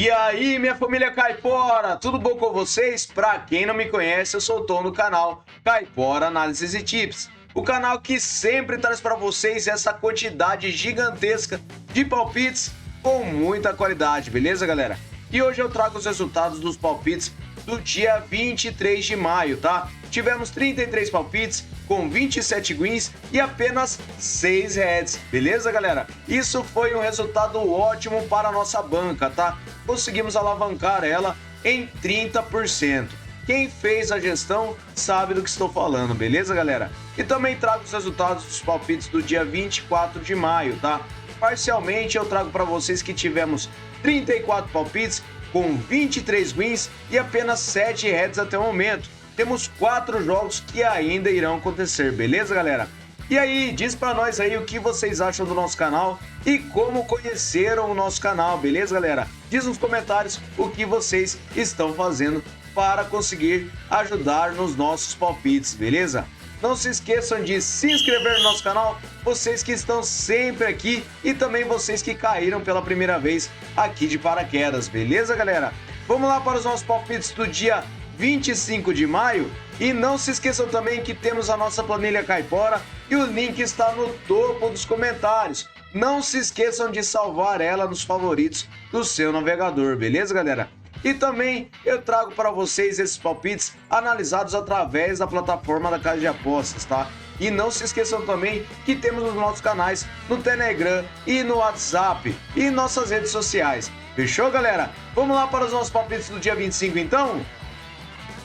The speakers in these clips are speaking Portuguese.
E aí, minha família Caipora, tudo bom com vocês? Pra quem não me conhece, eu sou o Tom do canal Caipora Análises e Tips. O canal que sempre traz para vocês essa quantidade gigantesca de palpites com muita qualidade, beleza, galera? E hoje eu trago os resultados dos palpites do dia 23 de maio, tá? Tivemos 33 palpites com 27 wins e apenas 6 heads, beleza, galera? Isso foi um resultado ótimo para a nossa banca, tá? Conseguimos alavancar ela em 30%. Quem fez a gestão sabe do que estou falando, beleza, galera? E também trago os resultados dos palpites do dia 24 de maio, tá? Parcialmente eu trago para vocês que tivemos 34 palpites com 23 wins e apenas 7 heads até o momento. Temos 4 jogos que ainda irão acontecer, beleza, galera? E aí, diz pra nós aí o que vocês acham do nosso canal e como conheceram o nosso canal, beleza, galera? Diz nos comentários o que vocês estão fazendo para conseguir ajudar nos nossos palpites, beleza? Não se esqueçam de se inscrever no nosso canal, vocês que estão sempre aqui e também vocês que caíram pela primeira vez aqui de paraquedas, beleza, galera? Vamos lá para os nossos palpites do dia 25 de maio e não se esqueçam também que temos a nossa planilha Caipora e o link está no topo dos comentários. Não se esqueçam de salvar ela nos favoritos do seu navegador, beleza, galera? E também eu trago para vocês esses palpites analisados através da plataforma da Casa de Apostas, tá? E não se esqueçam também que temos os nossos canais no Telegram e no WhatsApp e nossas redes sociais. Fechou, galera? Vamos lá para os nossos palpites do dia 25, então?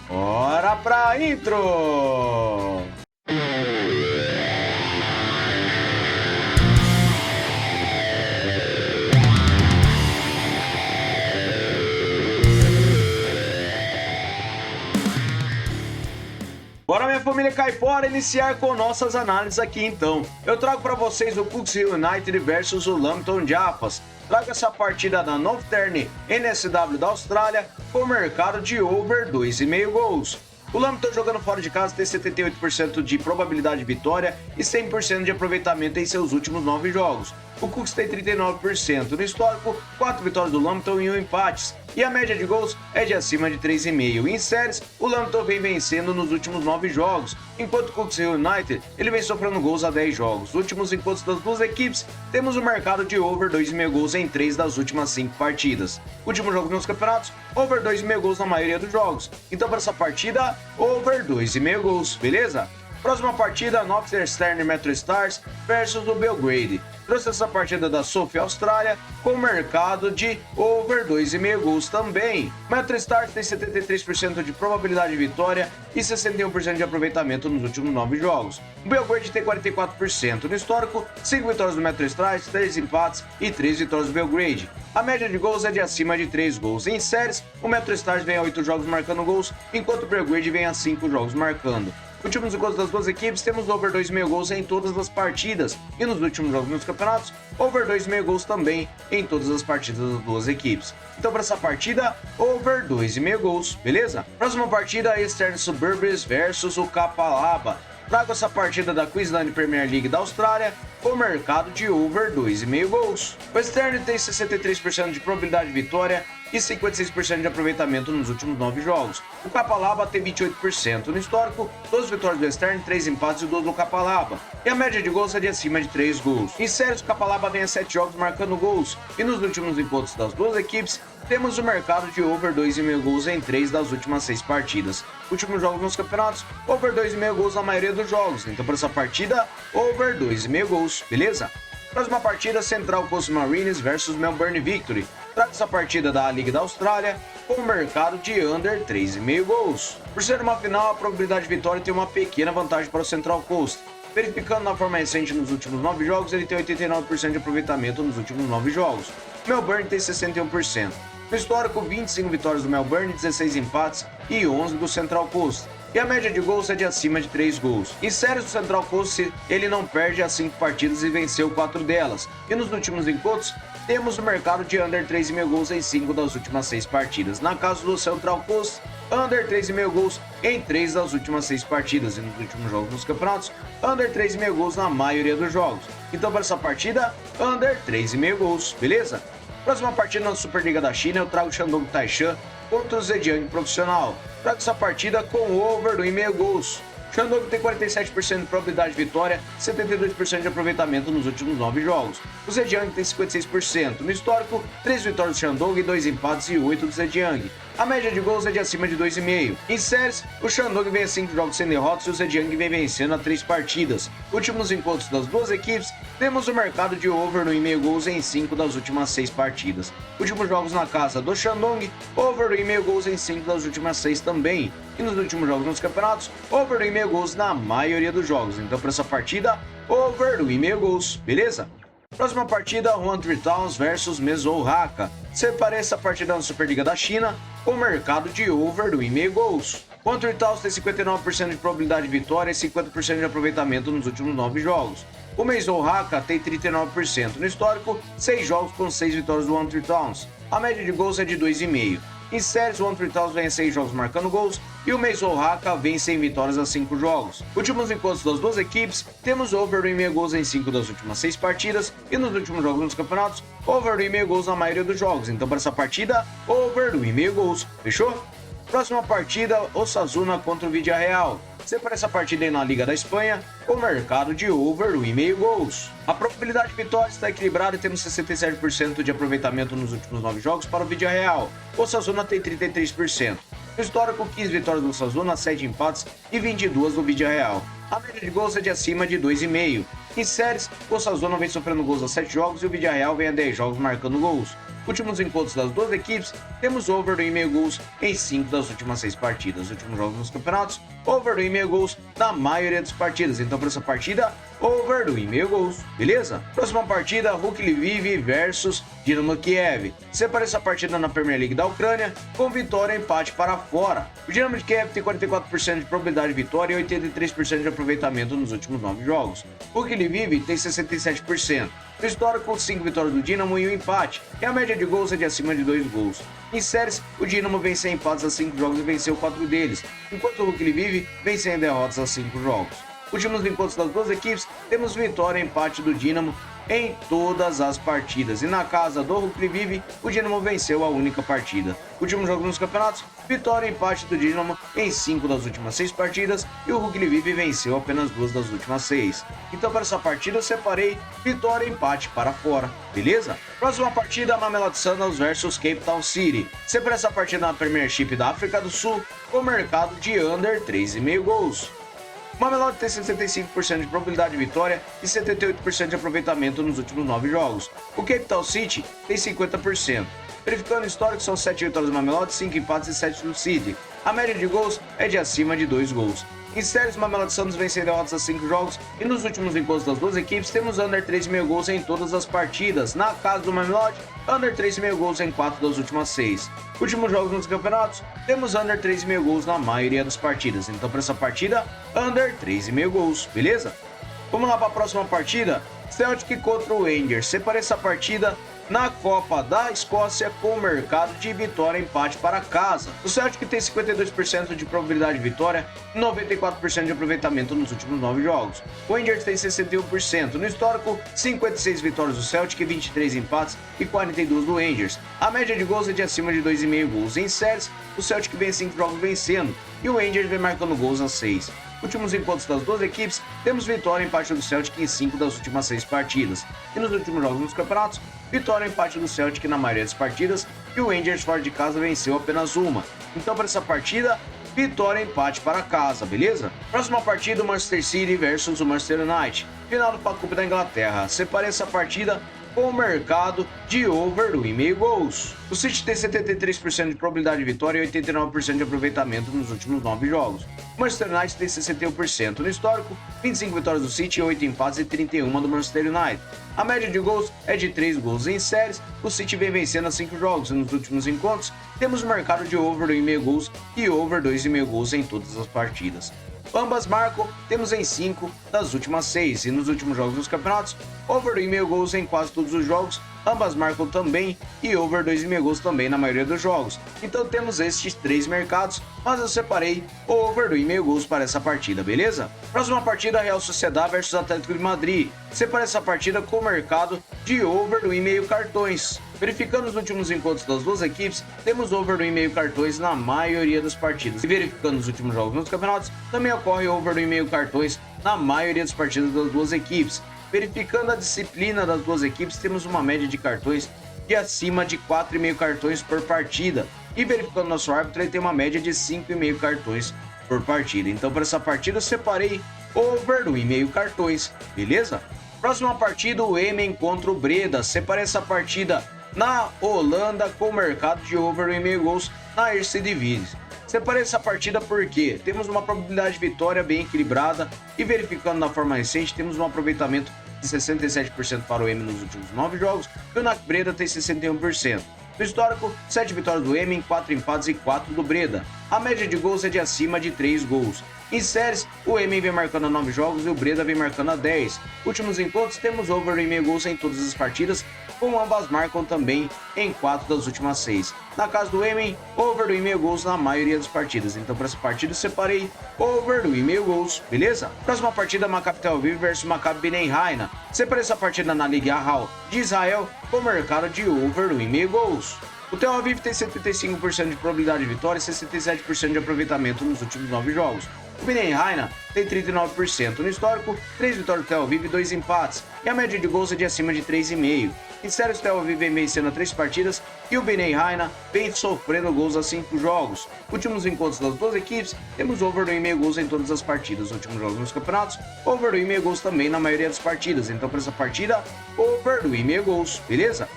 Bora pra intro! Bora, minha família Caipora, iniciar com nossas análises aqui então. Eu trago para vocês o Cooks United versus o Lambton Jaffas. Trago essa partida da Northern NSW da Austrália com mercado de over 2,5 gols. O Lambton jogando fora de casa tem 78% de probabilidade de vitória e 100% de aproveitamento em seus últimos 9 jogos. O Cooks tem 39%. No histórico, 4 vitórias do Lambton e 1 empate. E a média de gols é de acima de 3,5. Em séries, o Lambton vem vencendo nos últimos 9 jogos, enquanto o Cooks United ele vem sofrendo gols a 10 jogos. Nos últimos encontros das duas equipes, temos o mercado de over 2,5 gols em 3 das últimas 5 partidas. Último jogo nos campeonatos, over 2,5 gols na maioria dos jogos. Então, para essa partida, over 2,5 gols, beleza? Próxima partida, Northern Metro Stars versus o Belgrade. Trouxe essa partida da Sofia Austrália com mercado de over 2,5 gols também. Metro Stars tem 73% de probabilidade de vitória e 61% de aproveitamento nos últimos 9 jogos. O Belgrade tem 44%. No histórico, 5 vitórias do Metro Stars, 3 empates e 3 vitórias do Belgrade. A média de gols é de acima de 3 gols. Em séries, o Metro Stars vem a 8 jogos marcando gols, enquanto o Belgrade vem a 5 jogos marcando. Últimos encontros das duas equipes, temos over 2,5 gols em todas as partidas. E nos últimos jogos nos campeonatos, over 2,5 gols também em todas as partidas das duas equipes. Então, para essa partida, over 2,5 gols, beleza? Próxima partida, Eastern Suburbs versus o Kapalaba. Trago essa partida da Queensland Premier League da Austrália com mercado de over 2,5 gols. O Eastern tem 63% de probabilidade de vitória e 56% de aproveitamento nos últimos 9 jogos. O Kapalaba tem 28%. No histórico, 12 vitórias do Eastern, 3 empates e 2 do Kapalaba. E a média de gols é de acima de 3 gols. Em séries, o Kapalaba vem a 7 jogos marcando gols. E nos últimos encontros das duas equipes, temos o mercado de over 2,5 gols em 3 das últimas 6 partidas. Últimos jogos nos campeonatos, over 2,5 gols na maioria dos jogos. Então, para essa partida, over 2,5 gols, beleza? Próxima partida, Central Coast Mariners versus Melbourne Victory. Trago essa partida da Liga da Austrália com mercado de under 3,5 gols. Por ser uma final, a probabilidade de vitória tem uma pequena vantagem para o Central Coast. Verificando na forma recente nos últimos 9 jogos, ele tem 89% de aproveitamento nos últimos 9 jogos. Melbourne tem 61%. No histórico, 25 vitórias do Melbourne, 16 empates e 11 do Central Coast. E a média de gols é de acima de 3 gols. Em séries do Central Coast, ele não perde as 5 partidas e venceu 4 delas. E nos últimos encontros, temos o mercado de under 3,5 gols em 5 das últimas 6 partidas. Na casa do Central Coast, under 3,5 gols em 3 das últimas 6 partidas. E nos últimos jogos nos campeonatos, under 3,5 gols na maioria dos jogos. Então, para essa partida, under 3,5 gols, beleza? Próxima partida na Superliga da China, eu trago o Shandong Taishan contra o Zhejiang Profissional. Trago essa partida com o over do 1,5 gols. Shandong tem 47% de probabilidade de vitória, 72% de aproveitamento nos últimos 9 jogos. O Zhejiang tem 56%. No histórico, 3 vitórias do Shandong, 2 empates e 8 do Zhejiang. A média de gols é de acima de 2,5. Em séries, o Shandong vem a 5 jogos sem derrotas e o Zhejiang vem vencendo a 3 partidas. Últimos encontros das duas equipes, temos o mercado de over no 1,5 gols em 5 das últimas 6 partidas. Últimos jogos na casa do Shandong, over no 1,5 gols em 5 das últimas 6 também. E nos últimos jogos nos campeonatos, over no 1,5 gols na maioria dos jogos. Então, para essa partida, over no 1,5 gols, beleza? Próxima partida, Juan Towns versus Mezou Haka. Separei essa partida na Superliga da China com o mercado de over do 1,5 gols. Juan Towns tem 59% de probabilidade de vitória e 50% de aproveitamento nos últimos 9 jogos. O Mezou Haka tem 39%. No histórico, 6 jogos com 6 vitórias do Juan Towns. A média de gols é de 2,5. Em séries, o Juan Towns vem a 6 jogos marcando gols e o Mezou Haka vem sem vitórias a 5 jogos. Últimos encontros das duas equipes, temos over do 1,5 gols em 5 das últimas 6 partidas e nos últimos jogos nos campeonatos, over do 1,5 gols na maioria dos jogos. Então, para essa partida, over do 1,5 gols. Fechou? Próxima partida, Osasuna contra o Villarreal. Separa essa partida aí na Liga da Espanha com o mercado de over do 1,5 gols. A probabilidade de vitória está equilibrada e temos 67% de aproveitamento nos últimos 9 jogos para o Villarreal. O Osasuna tem 33%. No histórico, 15 vitórias do Osasuna, 7 empates e 22 do Villarreal. A média de gols é de acima de 2,5. Em séries, o Osasuna vem sofrendo gols a 7 jogos e o Villarreal vem a 10 jogos marcando gols. Últimos encontros das duas equipes, temos over do 1,5 gols em 5 das últimas 6 partidas. Últimos jogos nos campeonatos, over do 1,5 gols na maioria das partidas. Então, para essa partida, over do 1,5 gols, beleza? Próxima partida, Rukh Lviv versus Dynamo Kiev. Separa essa partida na Premier League da Ucrânia com vitória e empate para fora. O Dynamo de Kiev tem 44% de probabilidade de vitória e 83% de aproveitamento nos últimos 9 jogos. Rukh Lviv tem 67%. No histórico, 5 vitórias do Dynamo e um empate, e a média de gols é de acima de 2 gols. Em séries, o Dynamo vem sem empates a 5 jogos e venceu 4 deles, enquanto o Rukh Lviv vem sem derrotas a 5 jogos. Últimos encontros das duas equipes, temos vitória e empate do Dynamo em todas as partidas. E na casa do Rukh Lviv, o Dynamo venceu a única partida. Últimos jogos nos campeonatos, vitória e empate do Dynamo em 5 das últimas 6 partidas e o Rukh Lviv venceu apenas 2 das últimas 6. Então, para essa partida, eu separei vitória e empate para fora, beleza? Próxima partida, Mamelodi Sundowns versus Cape Town City. Separei essa partida na Premiership da África do Sul com o mercado de under 3,5 gols. O Mamelodi tem 65% de probabilidade de vitória e 78% de aproveitamento nos últimos 9 jogos. O Cape Town City tem 50%. Verificando o histórico, são 7 vitórias do Mamelodi, 5 empates e 7 do City. A média de gols é de acima de 2 gols. Em séries, o Mamelodi Sundowns vem sem derrotas a 5 jogos e nos últimos encontros das duas equipes temos under 3,5 gols em todas as partidas. Na casa do Mamelodi, under 3,5 gols em 4 das últimas 6. Últimos jogos nos campeonatos, temos under 3,5 gols na maioria das partidas. Então, para essa partida, under 3,5 gols, beleza? Vamos lá para a próxima partida, Celtic contra o Rangers. Separei essa partida na Copa da Escócia com o mercado de vitória e empate para casa. O Celtic tem 52% de probabilidade de vitória e 94% de aproveitamento nos últimos 9 jogos. O Rangers tem 61%. No histórico, 56 vitórias do Celtic, 23 empates e 42 do Rangers. A média de gols é de acima de 2,5 gols. Em séries, o Celtic vem 5 jogos vencendo e o Rangers vem marcando gols a 6. Últimos encontros das duas equipes, temos vitória e empate do Celtic em 5 das últimas 6 partidas. E nos últimos jogos nos campeonatos, vitória e empate do Celtic na maioria das partidas e o Rangers fora de casa venceu apenas uma. Então, para essa partida, vitória e empate para casa, beleza? Próxima partida, o Manchester City versus o Manchester United. Final do Cup da Inglaterra. Separei essa partida com o mercado de over do 1,5 gols. O City tem 73% de probabilidade de vitória e 89% de aproveitamento nos últimos 9 jogos. O Manchester United tem 61%. No histórico, 25 vitórias do City, 8 empates e 31 do Manchester United. A média de gols é de 3 gols. Em séries, o City vem vencendo a 5 jogos e nos últimos encontros, temos o mercado de over do 1,5 gols e over 2,5 gols em todas as partidas. Ambas marcam, temos em 5 das últimas 6 e nos últimos jogos dos campeonatos, over 2,5 gols em quase todos os jogos, ambas marcam também e over 2,5 gols também na maioria dos jogos. Então temos estes 3 mercados, mas eu separei o over 2,5 gols para essa partida, beleza? Próxima partida, Real Sociedad versus Atlético de Madrid. Separei essa partida com o mercado de over 1,5 cartões. Verificando os últimos encontros das duas equipes, temos over 1,5 cartões na maioria das partidas. E verificando os últimos jogos nos campeonatos, também ocorre over 1,5 cartões na maioria das partidas das duas equipes. Verificando a disciplina das duas equipes, temos uma média de cartões de acima de 4,5 cartões por partida. E verificando nosso árbitro, ele tem uma média de 5,5 cartões por partida. Então, para essa partida, eu separei over 1,5 cartões, beleza? Próxima partida, o Emmen contra o Breda. Separei essa partida na Holanda com o mercado de over 1,5 gols na Eredivisie. Separei essa partida porque temos uma probabilidade de vitória bem equilibrada e verificando na forma recente, temos um aproveitamento de 67% para o Emmen nos últimos 9 jogos e o NAC Breda tem 61%. No histórico, 7 vitórias do Emmen, 4 empates e 4 do Breda. A média de gols é de acima de 3 gols. Em séries, o Emmen vem marcando a 9 jogos e o Breda vem marcando a 10. Últimos encontros, temos over 1,5 gols em todas as partidas, como ambas marcam também em 4 das últimas 6. Na casa do Emmen, over 1,5 gols na maioria das partidas. Então, para essa partida, eu separei over 1,5 gols, beleza? Próxima partida, Maccabi Tel Aviv versus Maccabi Bnei Haina. Separei essa partida na Liga Hall de Israel com mercado de over 1,5 gols. O Tel Aviv tem 75% de probabilidade de vitória e 67% de aproveitamento nos últimos 9 jogos. O Bnei Haina tem 39%. No histórico, 3 vitórias do Tel Aviv e 2 empates. E a média de gols é de acima de 3,5. Em séries, o Tel Aviv vem vencendo 3 partidas e o Bnei Haina vem sofrendo gols a 5 jogos. Últimos encontros das duas equipes, temos over 1,5 gols em todas as partidas. Últimos jogos nos campeonatos, over 1,5 gols também na maioria das partidas. Então, para essa partida, over 1,5 gols, beleza?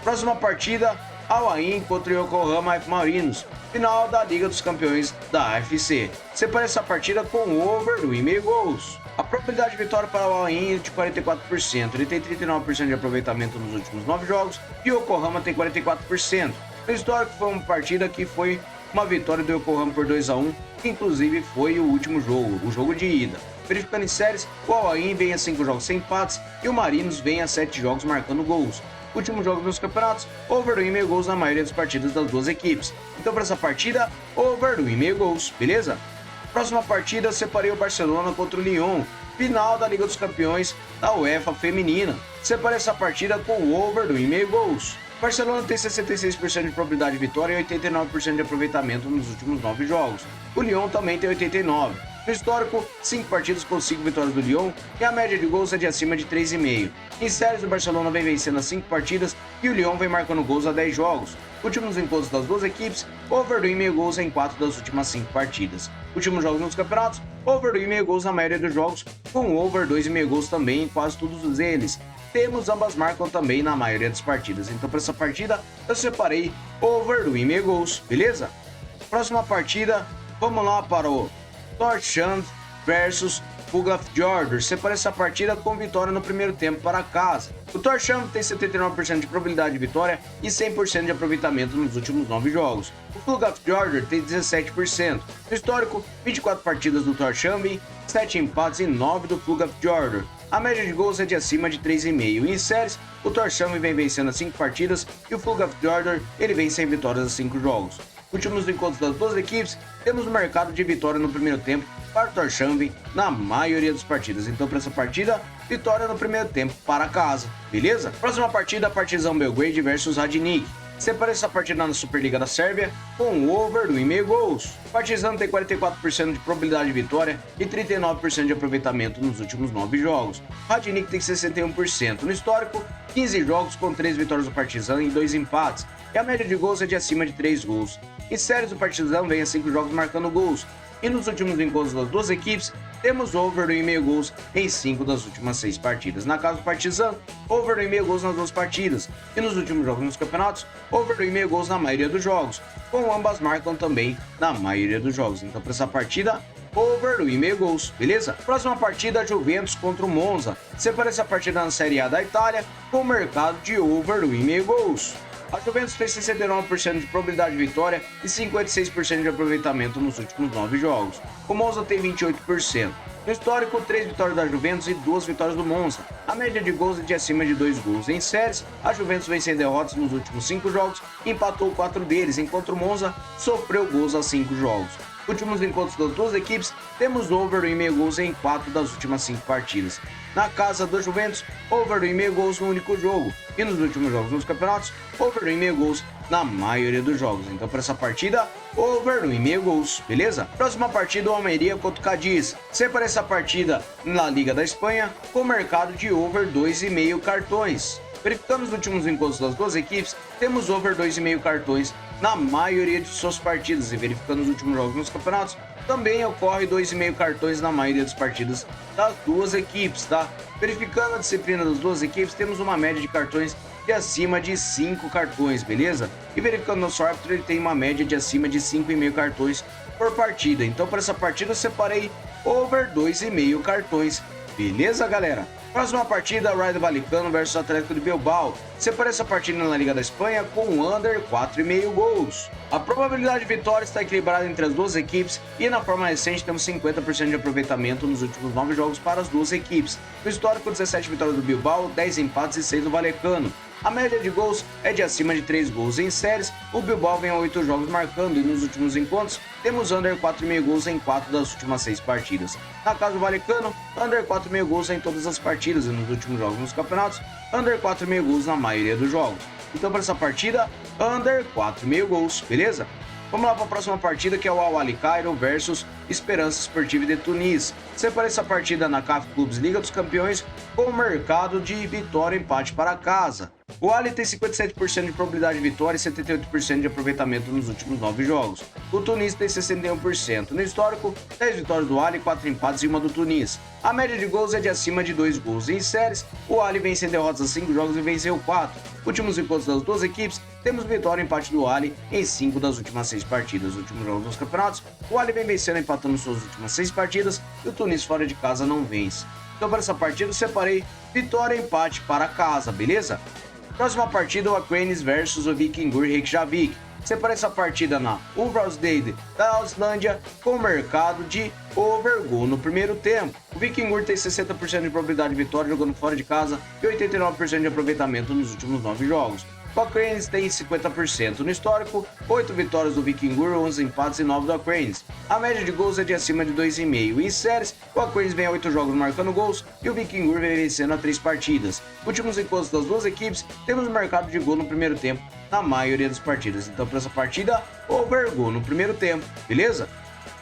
Próxima partida, Al Ain contra o Yokohama F. Marinos, final da Liga dos Campeões da AFC. Separei essa partida com over 1,5 gols. A probabilidade de vitória para o Al Ain é de 44%, ele tem 39% de aproveitamento nos últimos 9 jogos e o Yokohama tem 44%. No histórico, foi uma partida que foi uma vitória do Yokohama por 2-1, que inclusive foi o último jogo, o jogo de ida. Verificando em séries, o Al Ain vem a 5 jogos sem empates e o Marinos vem a 7 jogos marcando gols. Últimos jogos nos campeonatos, over 1,5 gols na maioria das partidas das duas equipes. Então, para essa partida, over 1,5 gols, beleza? Próxima partida, separei o Barcelona contra o Lyon, final da Liga dos Campeões da UEFA Feminina. Separei essa partida com over 1,5 gols. Barcelona tem 66% de probabilidade de vitória e 89% de aproveitamento nos últimos 9 jogos. O Lyon também tem 89%. No histórico, 5 partidas com 5 vitórias do Lyon e a média de gols é de acima de 3,5. Em séries, o Barcelona vem vencendo as 5 partidas e o Lyon vem marcando gols a 10 jogos. Últimos encontros das duas equipes, over 1,5 gols em 4 das últimas 5 partidas. Últimos jogos nos campeonatos, over 1,5 gols na maioria dos jogos, com over 2,5 gols também em quase todos eles. Temos ambas marcam também na maioria das partidas. Então, para essa partida, eu separei over 1,5 gols, beleza? Próxima partida, vamos lá para o Tórshavn versus Fugaf Jordur. Separei essa partida com vitória no primeiro tempo para casa. O Tórshavn tem 79% de probabilidade de vitória e 100% de aproveitamento nos últimos 9 jogos. O Fugaf Jordur tem 17%. No histórico, 24 partidas do Tórshavn, 7 empates e 9 do Fugaf Jordur. A média de gols é de acima de 3,5. Em séries, o Tórshavn vem vencendo as 5 partidas e o Fugaf Jordur ele vem sem vitórias a 5 jogos. Últimos encontros das duas equipes, temos um mercado de vitória no primeiro tempo para o Tórshavn na maioria das partidas. Então, para essa partida, vitória no primeiro tempo para casa, beleza? Próxima partida, Partizan Belgrade versus Radnik. Separei essa partida na Superliga da Sérvia com over 1,5 gols. O Partizan tem 44% de probabilidade de vitória e 39% de aproveitamento nos últimos 9 jogos. O Radnik tem 61%. No histórico, 15 jogos com 3 vitórias do Partizan e 2 empates. E a média de gols é de acima de 3 gols. Em séries, o Partizan vem a 5 jogos marcando gols. E nos últimos encontros das duas equipes, temos over 1,5 gols em 5 das últimas 6 partidas. Na casa do Partizan, over 1,5 gols nas duas partidas. E nos últimos jogos nos campeonatos, over 1,5 gols na maioria dos jogos. Com ambas marcam também na maioria dos jogos. Então, para essa partida, over 1,5 gols, beleza? Próxima partida, Juventus contra o Monza. Separei essa partida na Série A da Itália com o mercado de over 1,5 gols. A Juventus fez 69% de probabilidade de vitória e 56% de aproveitamento nos últimos 9 jogos. O Monza tem 28%. No histórico, 3 vitórias da Juventus e 2 vitórias do Monza. A média de gols é de acima de 2 gols. Em séries, a Juventus vem sem derrotas nos últimos 5 jogos e empatou 4 deles, enquanto o Monza sofreu gols a 5 jogos. Últimos encontros das duas equipes, temos over 1,5 gols em 4 das últimas 5 partidas. Na casa do Juventus, over 2,5 gols no único jogo. E nos últimos jogos nos campeonatos, over 2,5 gols na maioria dos jogos. Então, para essa partida, over 1,5 gols, beleza? Próxima partida, o Almeria contra o Cádiz. Separa essa partida na Liga da Espanha com o mercado de over 2,5 cartões. Verificando os últimos encontros das duas equipes, temos over 2,5 cartões na maioria de suas partidas. E verificando os últimos jogos nos campeonatos, também ocorre 2,5 cartões na maioria das partidas das duas equipes, tá? Verificando a disciplina das duas equipes, temos uma média de cartões de acima de 5 cartões, beleza? E verificando nosso árbitro, ele tem uma média de acima de 5,5 cartões por partida. Então, para essa partida, eu separei over 2,5 cartões, beleza, galera? Próxima partida, Rayo Vallecano versus Atlético de Bilbao. Separei essa partida na Liga da Espanha com under 4,5 gols. A probabilidade de vitória está equilibrada entre as duas equipes e na forma recente temos 50% de aproveitamento nos últimos 9 jogos para as duas equipes. No histórico, 17 vitórias do Bilbao, 10 empates e 6 do Vallecano. A média de gols é de acima de 3 gols em séries. O Bilbao vem a 8 jogos marcando e nos últimos encontros temos under 4,5 gols em 4 das últimas 6 partidas. Na casa do Vallecano, under 4,5 gols em todas as partidas e nos últimos jogos nos campeonatos, under 4,5 gols na maioria dos jogos. Então, para essa partida, under 4,5 gols, beleza? Vamos lá para a próxima partida, que é o Al-Ahly Cairo versus Esperança Esportiva de Tunis. Separa essa partida na CAF Clubes Liga dos Campeões com o mercado de vitória e empate para casa. O Al-Ahly tem 57% de probabilidade de vitória e 78% de aproveitamento nos últimos 9 jogos. O Tunis tem 61%. No histórico, 10 vitórias do Al-Ahly, 4 empates e 1 do Tunis. A média de gols é de acima de 2 gols em séries. O Al-Ahly vem sem derrotas a 5 jogos e venceu 4. Últimos encontros das duas equipes, temos vitória e empate do Al-Ahly em 5 das últimas 6 partidas. Nos últimos jogos dos campeonatos, o Al-Ahly vem vencendo e empatando suas últimas 6 partidas e o Tunis fora de casa não vence. Então, para essa partida, eu separei vitória e empate para casa, beleza? Próxima partida, o Akranes versus o Vikingur Reykjavik. Separa essa partida na Ulfsdale da Islândia com o mercado de over goal no primeiro tempo. O Vikingur tem 60% de probabilidade de vitória jogando fora de casa e 89% de aproveitamento nos últimos 9 jogos. O Akranes tem 50% no histórico, 8 vitórias do Vikingur, 11 empates e 9 do Akranes. A média de gols é de acima de 2,5. Em séries, o Akranes vem a 8 jogos marcando gols e o Vikingur vem vencendo a 3 partidas. Últimos encontros das duas equipes, temos o mercado de gol no primeiro tempo na maioria das partidas. Então, para essa partida, over gol no primeiro tempo, beleza?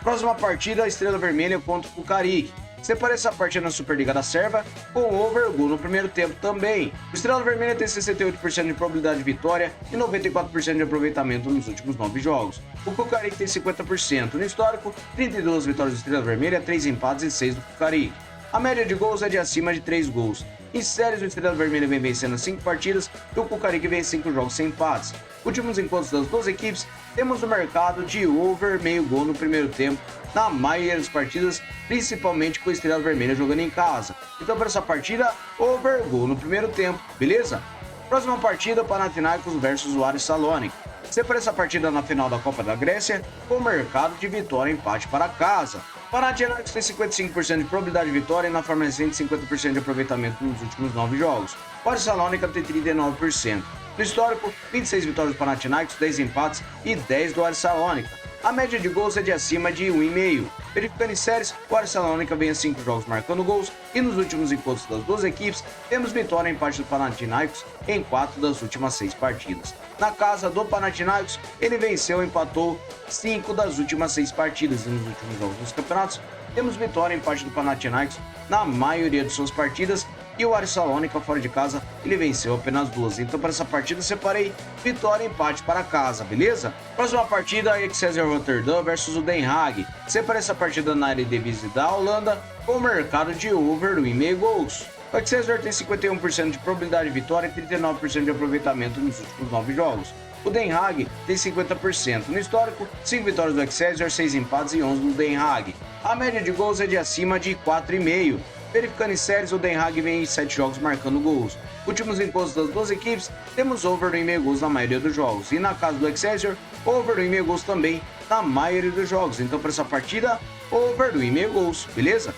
Próxima partida, a Estrela Vermelha contra o Kukarik. Separa essa partida na Superliga da Sérvia com over gol no primeiro tempo também. O Estrela Vermelha tem 68% de probabilidade de vitória e 94% de aproveitamento nos últimos 9 jogos. O Kukarik tem 50%. No histórico, 32 vitórias do Estrela Vermelha, 3 empates e 6 do Kukarik. A média de gols é de acima de 3 gols. Em séries, o Estrela Vermelha vem vencendo 5 partidas e o Kukarik vem 5 jogos sem empates. Últimos encontros das duas equipes, temos o mercado de over meio gol no primeiro tempo na maioria das partidas, principalmente com a Estrela Vermelha jogando em casa. Então, para essa partida, over gol no primeiro tempo, beleza? Próxima partida, Panathinaikos versus o Aris Salónica. Separa essa partida na final da Copa da Grécia com o mercado de vitória e empate para casa. Panathinaikos tem 55% de probabilidade de vitória e na forma recente 50% de aproveitamento nos últimos 9 jogos. O Aris Salónica tem 39%. No histórico, 26 vitórias do Panathinaikos, 10 empates e 10 do Aris Salónica. A média de gols é de acima de 1,5. Verificando em séries, o Aris Salónica vem a 5 jogos marcando gols e nos últimos encontros das duas equipes, temos vitória e empate do Panathinaikos em 4 das últimas 6 partidas. Na casa do Panathinaikos, ele venceu e empatou 5 das últimas 6 partidas e nos últimos jogos dos campeonatos, temos vitória e empate do Panathinaikos na maioria de suas partidas e o Aris Salónica fora de casa, ele venceu apenas 2. Então, para essa partida, eu separei vitória e empate para casa, beleza? Próxima partida, Excelsior Rotterdam versus o Den Haag. Separei essa partida na Eredivisie da Holanda com o mercado de over 1,5 gols. O Excelsior tem 51% de probabilidade de vitória e 39% de aproveitamento nos últimos 9 jogos. O Den Haag tem 50%. No histórico, 5 vitórias do Excelsior, 6 empates e 11 do Den Haag. A média de gols é de acima de 4,5. Verificando em séries, o Den Haag vem em 7 jogos marcando gols. Últimos encontros das duas equipes, temos over 1,5 gols na maioria dos jogos. E na casa do Excelsior, over 1,5 gols também na maioria dos jogos. Então, para essa partida, over 1,5 gols, beleza?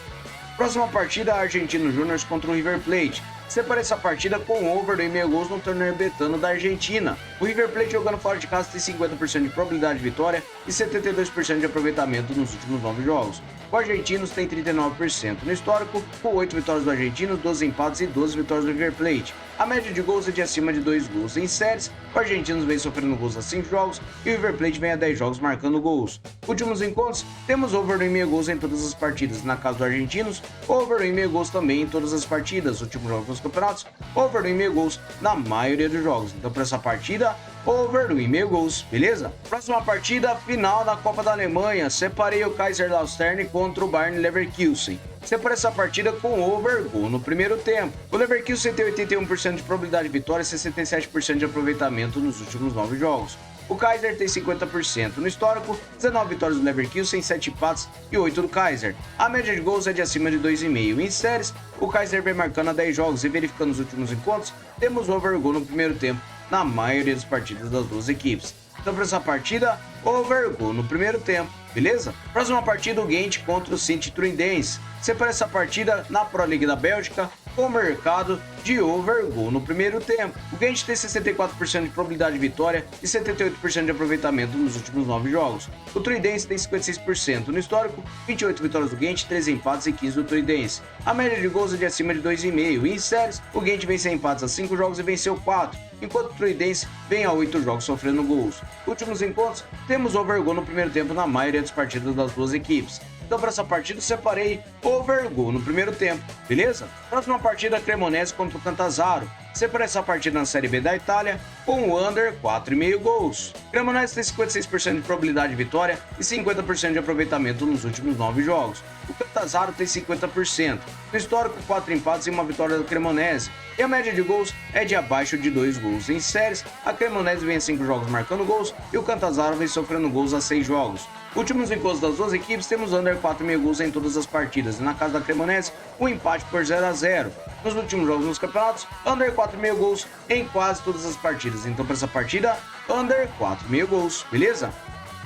Próxima partida, Argentino Júnior contra o River Plate. Separa essa partida com over 1,5 gols no torneio betano da Argentina. O River Plate jogando fora de casa tem 50% de probabilidade de vitória e 72% de aproveitamento nos últimos 9 jogos. O Argentinos tem 39% no histórico, com 8 vitórias do Argentino, 12 empates e 12 vitórias do River Plate. A média de gols é de acima de 2 gols em séries, o Argentinos vem sofrendo gols a 5 jogos e o River Plate vem a 10 jogos marcando gols. Últimos encontros, temos over 1,5 gols em todas as partidas. Na casa do Argentinos, over 1,5 gols também em todas as partidas. Últimos jogos dos campeonatos, over 1,5 gols na maioria dos jogos. Então para essa partida, over 1,5 gols, beleza? Próxima partida, final da Copa da Alemanha. Separei o Kaiserslautern contra o Bayer Leverkusen. Separei essa partida com over gol no primeiro tempo. O Leverkusen tem 81% de probabilidade de vitória e 67% de aproveitamento nos últimos 9 jogos. O Kaiser tem 50% no histórico, 19 vitórias do Leverkusen, 7 empates e 8 do Kaiser. A média de gols é de acima de 2,5. Em séries, o Kaiser vem marcando a 10 jogos e verificando os últimos encontros, temos over gol no primeiro tempo na maioria das partidas das duas equipes. Então para essa partida, over gol no primeiro tempo, beleza? Próxima partida, o Ghent contra o Sint-Truidense. Separa essa partida na Pro League da Bélgica com o mercado de over gol no primeiro tempo. O Ghent tem 64% de probabilidade de vitória e 78% de aproveitamento nos últimos 9 jogos. O Truidense tem 56% no histórico, 28 vitórias do Ghent, 13 empates e 15 do Truidense. A média de gols é de acima de 2,5 e em séries, o Ghent vem sem empates a 5 jogos e venceu 4, enquanto o Truidense vem a 8 jogos sofrendo gols. Últimos encontros, temos over gol no primeiro tempo na maioria das partidas das duas equipes. Então para essa partida eu separei over gol no primeiro tempo, beleza? Próxima partida, Cremonese contra o Catanzaro. Separei essa partida na Série B da Itália com o under 4,5 gols. Cremonese tem 56% de probabilidade de vitória e 50% de aproveitamento nos últimos 9 jogos. O Catanzaro tem 50%. No histórico, 4 empates e uma vitória do Cremonese. E a média de gols é de abaixo de 2 gols. Em séries, a Cremonese vem a 5 jogos marcando gols e o Catanzaro vem sofrendo gols a 6 jogos. Últimos encontros das duas equipes, temos under 4,5 gols em todas as partidas. E na casa da Cremonese, um empate por 0-0. Nos últimos jogos nos campeonatos, under 4,5 gols em quase todas as partidas. Então para essa partida, under 4,5 gols, beleza?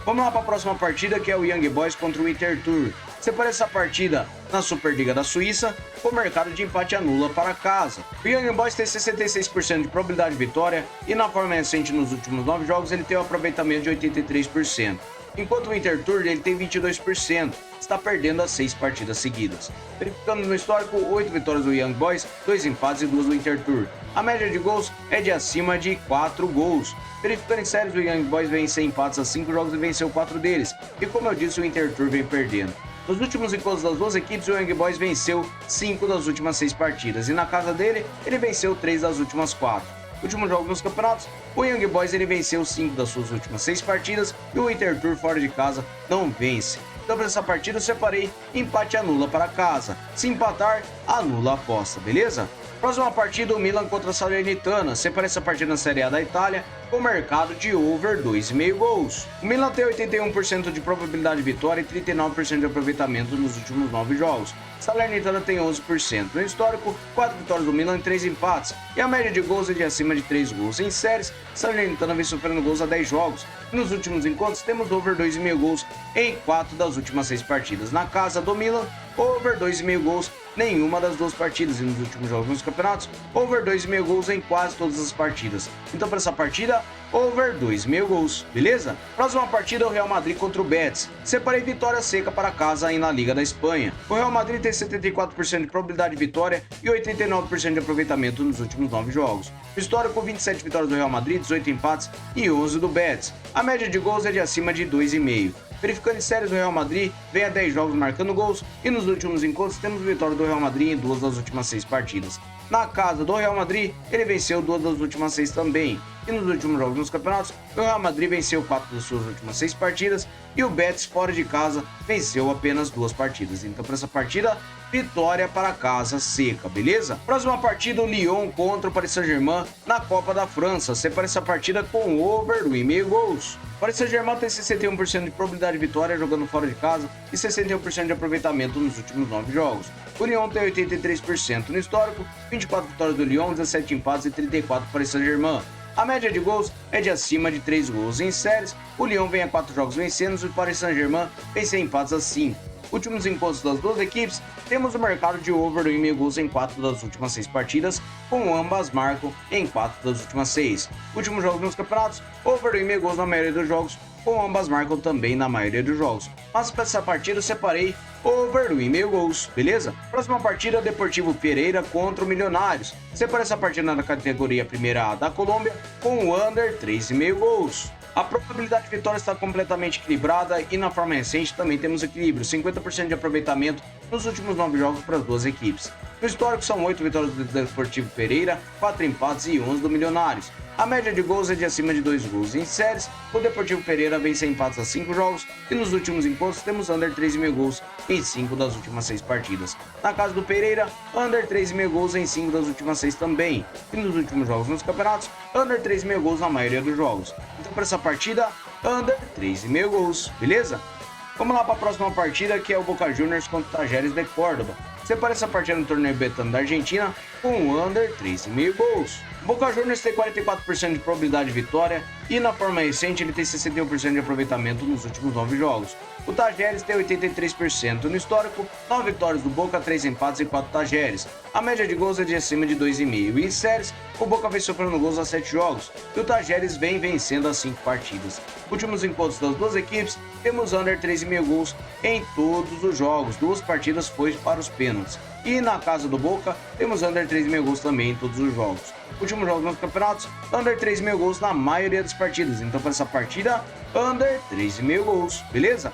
Vamos lá para a próxima partida, que é o Young Boys contra o Winterthur. Separa essa partida na Superliga da Suíça, com o mercado de empate anula para casa. O Young Boys tem 66% de probabilidade de vitória e na forma recente nos últimos 9 jogos ele tem um aproveitamento de 83%. Enquanto o Winterthur ele tem 22%, está perdendo as 6 partidas seguidas. Verificando no histórico, 8 vitórias do Young Boys, 2 empates e 2 do Winterthur. A média de gols é de acima de 4 gols. Verificando em séries, o Young Boys vem sem empates a 5 jogos e venceu 4 deles. E como eu disse, o Winterthur vem perdendo. Nos últimos encontros das duas equipes, o Young Boys venceu 5 das últimas 6 partidas. E na casa dele, ele venceu 3 das últimas 4. Últimos jogos nos campeonatos, o Young Boys ele venceu 5 das suas últimas 6 partidas e o Winterthur fora de casa não vence. Então para essa partida eu separei empate anula para casa. Se empatar, anula a aposta, beleza? Próxima partida, o Milan contra a Salernitana. Separei essa partida na Série A da Itália com mercado de over 2,5 gols. O Milan tem 81% de probabilidade de vitória e 39% de aproveitamento nos últimos 9 jogos. Salernitana tem 11%. No histórico, 4 vitórias do Milan e 3 empates. E a média de gols é de acima de 3 gols. Em séries, Salernitana vem sofrendo gols a 10 jogos. Nos últimos encontros, temos over 2,5 gols em 4 das últimas 6 partidas. Na casa do Milan, over 2,5 gols nenhuma das duas partidas. E nos últimos jogos nos campeonatos, over 2,5 gols em quase todas as partidas. Então para essa partida, over 2,5 gols, beleza? Próxima partida é o Real Madrid contra o Betis. Separei vitória seca para casa aí na Liga da Espanha. O Real Madrid tem 74% de probabilidade de vitória e 89% de aproveitamento nos últimos 9 jogos. No histórico, 27 vitórias do Real Madrid, 18 empates e 11 do Betis. A média de gols é de acima de 2,5. Verificando em séries, o Real Madrid vem a 10 jogos marcando gols e nos últimos encontros temos vitória do Real Madrid em 2 das últimas 6 partidas. Na casa do Real Madrid, ele venceu 2 das últimas 6 também. E nos últimos jogos nos campeonatos, o Real Madrid venceu 4 das suas últimas 6 partidas e o Betis, fora de casa, venceu apenas 2 partidas. Então, para essa partida, vitória para casa seca, beleza? Próxima partida, o Lyon contra o Paris Saint-Germain na Copa da França. Separa essa partida com over 1,5 gols. O Paris Saint-Germain tem 61% de probabilidade de vitória jogando fora de casa e 61% de aproveitamento nos últimos 9 jogos. O Lyon tem 83% no histórico, 24 vitórias do Lyon, 17 empates e 34 para o Paris Saint-Germain. A média de gols é de acima de 3 gols. Em séries, o Lyon vem a 4 jogos vencendo e o Paris Saint-Germain vem sem empates a 5. Últimos encontros das duas equipes, temos o mercado de over 1,5 gols em 4 das últimas 6 partidas, com ambas marcam em 4 das últimas 6. Últimos jogos nos campeonatos, over 1,5 gols na maioria dos jogos, com ambas marcam também na maioria dos jogos. Mas para essa partida eu separei over 1,5 gols, beleza? Próxima partida, Deportivo Pereira contra o Milionários. Separei essa partida na categoria Primeira A da Colômbia, com under 3,5 gols. A probabilidade de vitória está completamente equilibrada e na forma recente também temos equilíbrio, 50% de aproveitamento nos últimos 9 jogos para as duas equipes. No histórico são 8 vitórias do Deportivo Pereira, 4 empates e 11 do Milionários. A média de gols é de acima de 2 gols em séries, o Deportivo Pereira vem sem empates a 5 jogos e nos últimos encontros temos under 3,5 gols em 5 das últimas 6 partidas. Na casa do Pereira, under 3,5 gols em 5 das últimas 6 também. E nos últimos jogos nos campeonatos, under 3,5 gols na maioria dos jogos. Então para essa partida, under 3,5 gols, beleza? Vamos lá para a próxima partida, que é o Boca Juniors contra o Talleres de Córdoba. Separa essa partida no torneio Betano da Argentina com under 3,5 gols. Boca Juniors tem 44% de probabilidade de vitória e na forma recente ele tem 61% de aproveitamento nos últimos 9 jogos. O Talleres tem 83% no histórico, 9 vitórias do Boca, 3 empates e 4 Talleres. A média de gols é de acima de 2,5 e em séries, o Boca vem sofrendo gols a 7 jogos e o Talleres vem vencendo as 5 partidas. Últimos encontros das duas equipes, temos under 3,5 gols em todos os jogos, 2 partidas foi para os pênaltis. E na casa do Boca, temos under 3,5 gols também em todos os jogos. Últimos jogos nos campeonatos, under 3,5 gols na maioria das partidas. Então para essa partida, under 3,5 gols, beleza?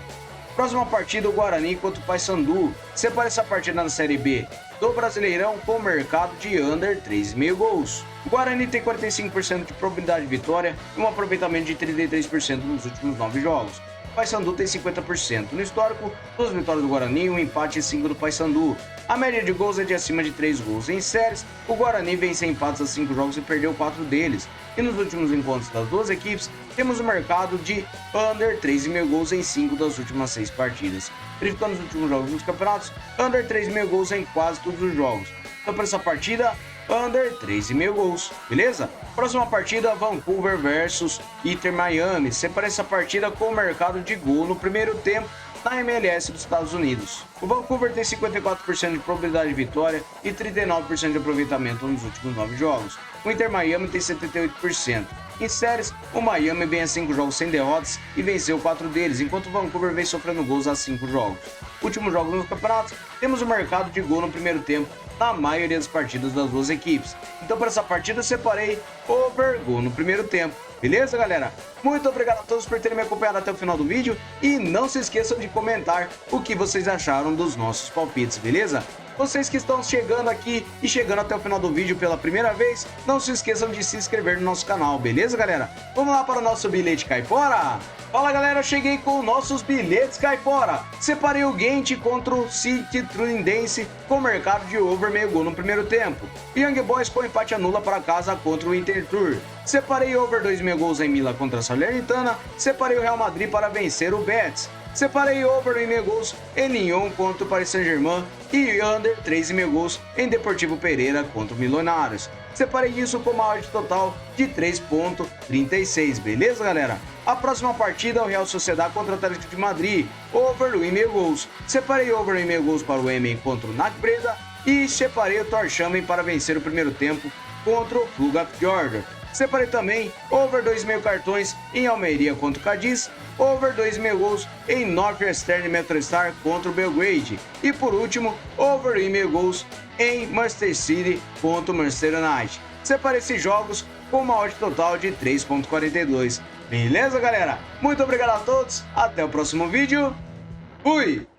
Próxima partida, o Guarani contra o Paysandu. Separa essa partida na Série B do Brasileirão com o mercado de under 3,5 gols. O Guarani tem 45% de probabilidade de vitória e um aproveitamento de 33% nos últimos 9 jogos. O Paysandu tem 50% no histórico, 2 vitórias do Guarani e um empate e 5 do Paysandu. A média de gols é de acima de 3 gols em séries, o Guarani vem sem empates a 5 jogos e perdeu 4 deles. E nos últimos encontros das duas equipes, temos o mercado de under 3,5 gols em 5 das últimas 6 partidas. Verificando os últimos jogos dos campeonatos, under 3,5 gols em quase todos os jogos. Então para essa partida, under 3,5 gols, beleza? Próxima partida, Vancouver versus Inter Miami. Separa essa partida com o mercado de gol no primeiro tempo na MLS dos Estados Unidos. O Vancouver tem 54% de probabilidade de vitória e 39% de aproveitamento nos últimos 9 jogos. O Inter Miami tem 78%. Em séries, o Miami vem a 5 jogos sem derrotas e venceu 4 deles, enquanto o Vancouver vem sofrendo gols a 5 jogos. Últimos jogos nos campeonatos, temos o mercado de gol no primeiro tempo na maioria das partidas das duas equipes. Então para essa partida eu separei over gol no primeiro tempo. Beleza, galera? Muito obrigado a todos por terem me acompanhado até o final do vídeo e não se esqueçam de comentar o que vocês acharam dos nossos palpites, beleza? Vocês que estão chegando aqui e chegando até o final do vídeo pela primeira vez, não se esqueçam de se inscrever no nosso canal, beleza, galera? Vamos lá para o nosso bilhete caipora? Fala, galera, eu cheguei com nossos bilhetes caipora. Separei o Gent contra o City Trindense com mercado de over meio gol no primeiro tempo. Young Boys com empate anula para casa contra o Inter Tour. Separei over 2,5 gols em Mila contra a Salernitana. Separei o Real Madrid para vencer o Betis. Separei over 1,5 gols em Lyon contra o Paris Saint-Germain e under 3,5 gols em Deportivo Pereira contra o Milionários. Separei isso com uma odd total de 3,36, beleza, galera? A próxima partida é o Real Sociedad contra o Atlético de Madrid, over 1,5 gols. Separei over 1,5 gols para o Emen contra o NAC Breda e separei o Torshavn para vencer o primeiro tempo contra o Flugafjord. Separei também over 2,5 cartões em Almeria contra o Cadiz, over 2,5 gols em Northwestern Metrostar contra o Belgrade e por último, over 1,5 gols em Manchester City contra o Manchester United. Separei esses jogos com uma odd total de 3,42. Beleza, galera? Muito obrigado a todos, até o próximo vídeo. Fui!